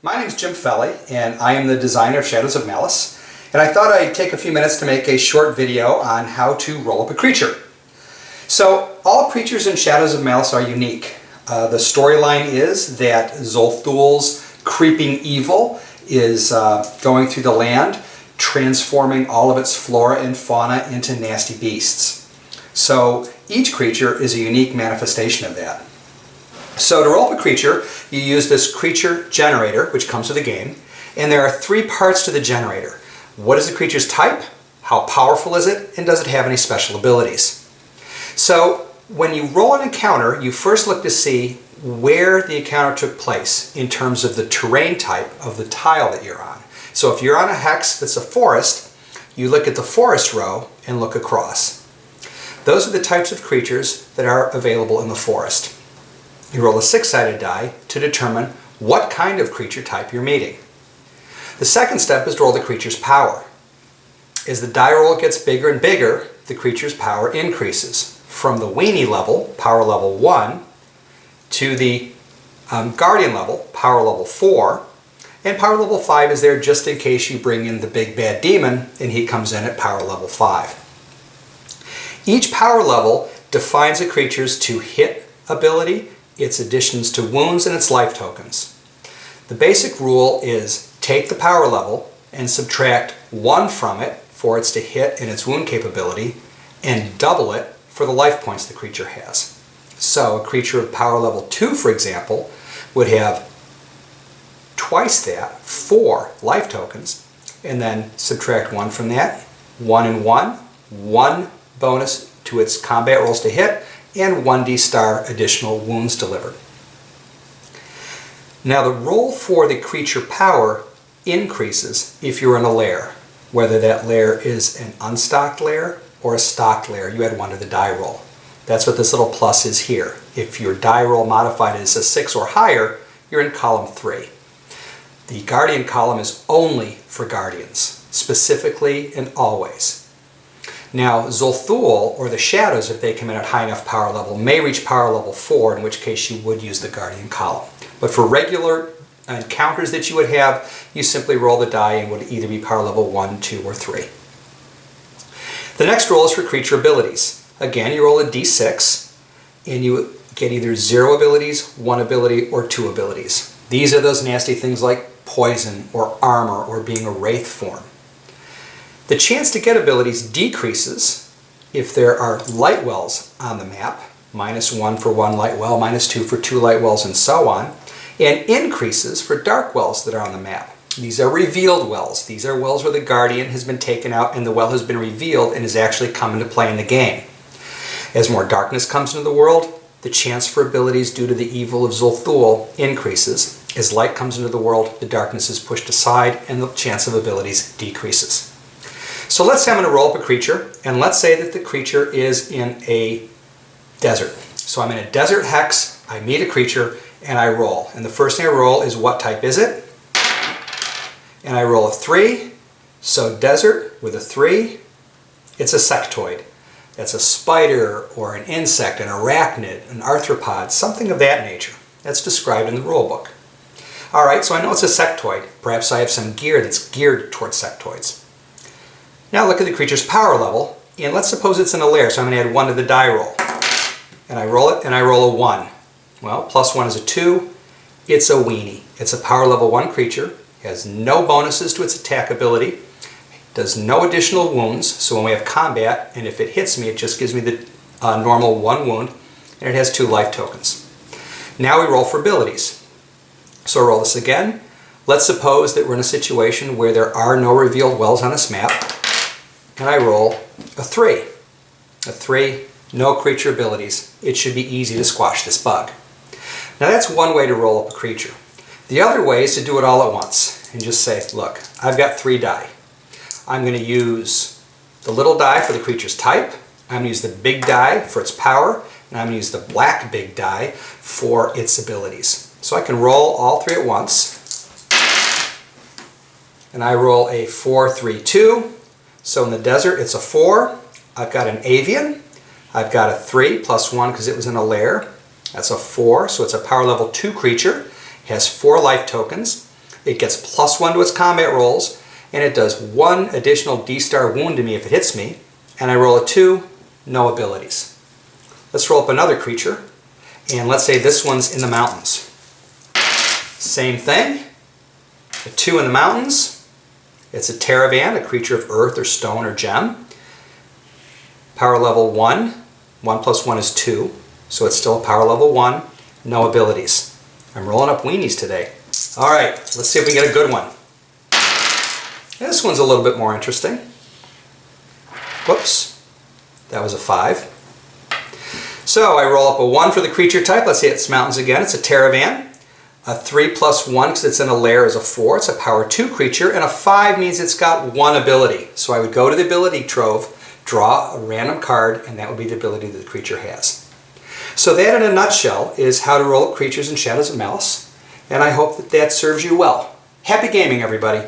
My name is Jim Felly, and I am the designer of Shadows of Malice. And I thought I'd take a few minutes to make a short video on how to roll up a creature. So, all creatures in Shadows of Malice are unique. The storyline is that Zolthul's creeping evil is going through the land, transforming all of its flora and fauna into nasty beasts. So, each creature is a unique manifestation of that. So to roll up a creature, you use this creature generator, which comes with the game, and there are three parts to the generator. What is the creature's type? How powerful is it? And does it have any special abilities? So when you roll an encounter, you first look to see where the encounter took place in terms of the terrain type of the tile that you're on. So if you're on a hex that's a forest, you look at the forest row and look across. Those are the types of creatures that are available in the forest. You roll a six-sided die to determine what kind of creature type you're meeting. The second step is to roll the creature's power. As the die roll gets bigger and bigger, the creature's power increases. From the weenie level, power level 1, to the guardian level, power level 4, and power level 5 is there just in case you bring in the big bad demon and he comes in at power level 5. Each power level defines a creature's to-hit ability, its additions to wounds, and its life tokens. The basic rule is take the power level and subtract 1 from it for its to hit and its wound capability, and double it for the life points the creature has. So a creature of power level 2, for example, would have twice that, 4 life tokens, and then subtract 1 from that, 1 and 1, 1 bonus to its combat rolls to hit, and 1d star additional wounds delivered. Now the roll for the creature power increases if you're in a lair, whether that lair is an unstocked lair or a stocked lair. You add 1 to the die roll. That's what this little plus is here. If your die roll modified is a 6 or higher, you're in column 3. The guardian column is only for guardians, specifically and always. Now, Zolthul, or the Shadows, if they come in at high enough power level, may reach power level 4, in which case you would use the Guardian column. But for regular encounters that you would have, you simply roll the die and would either be power level 1, 2, or 3. The next roll is for creature abilities. Again, you roll a d6, and you get either 0 abilities, 1 ability, or 2 abilities. These are those nasty things like poison, or armor, or being a wraith form. The chance to get abilities decreases if there are light wells on the map, -1 for 1 light well, -2 for 2 light wells, and so on, and increases for dark wells that are on the map. These are revealed wells. These are wells where the Guardian has been taken out and the well has been revealed and has actually come into play in the game. As more darkness comes into the world, the chance for abilities due to the evil of Zolthul increases. As light comes into the world, the darkness is pushed aside and the chance of abilities decreases. So let's say I'm going to roll up a creature, and let's say that the creature is in a desert. So I'm in a desert hex, I meet a creature, and I roll. And the first thing I roll is what type is it? And I roll a 3. So desert with a 3, it's a sectoid. That's a spider or an insect, an arachnid, an arthropod, something of that nature. That's described in the rule book. Alright, so I know it's a sectoid. Perhaps I have some gear that's geared towards sectoids. Now look at the creature's power level, and let's suppose it's in a lair, so I'm going to add 1 to the die roll. And I roll it, and I roll a 1. Well, plus 1 is a 2. It's a weenie. It's a power level 1 creature. It has no bonuses to its attack ability. Does no additional wounds, so when we have combat, and if it hits me, it just gives me the normal 1 wound, and it has 2 life tokens. Now we roll for abilities. So I roll this again. Let's suppose that we're in a situation where there are no revealed wells on this map. And I roll a 3. A 3, no creature abilities. It should be easy to squash this bug. Now that's one way to roll up a creature. The other way is to do it all at once and just say, look, I've got 3 die. I'm going to use the little die for the creature's type. I'm going to use the big die for its power. And I'm going to use the black big die for its abilities. So I can roll all 3 at once. And I roll a 4, 3, 2. So in the desert, it's a 4. I've got an avian. I've got a 3 plus 1 because it was in a lair. That's a 4, so it's a power level 2 creature. It has 4 life tokens. It gets +1 to its combat rolls, and it does 1 additional D-star wound to me if it hits me, and I roll a 2, no abilities. Let's roll up another creature, and let's say this one's in the mountains. Same thing, a 2 in the mountains. It's a Terravan, a creature of earth or stone or gem. Power level 1, 1 + 1 is 2, so it's still a power level 1, no abilities. I'm rolling up weenies today. All right, let's see if we get a good one. This one's a little bit more interesting. Whoops, that was a 5. So I roll up a 1 for the creature type. Let's say it's mountains again. It's a Terravan. A 3 + 1 because it's in a lair is a 4. It's a power 2 creature. And a 5 means it's got 1 ability. So I would go to the ability trove, draw a random card, and that would be the ability that the creature has. So that in a nutshell is how to roll up creatures in Shadows of Malice. And I hope that that serves you well. Happy gaming, everybody.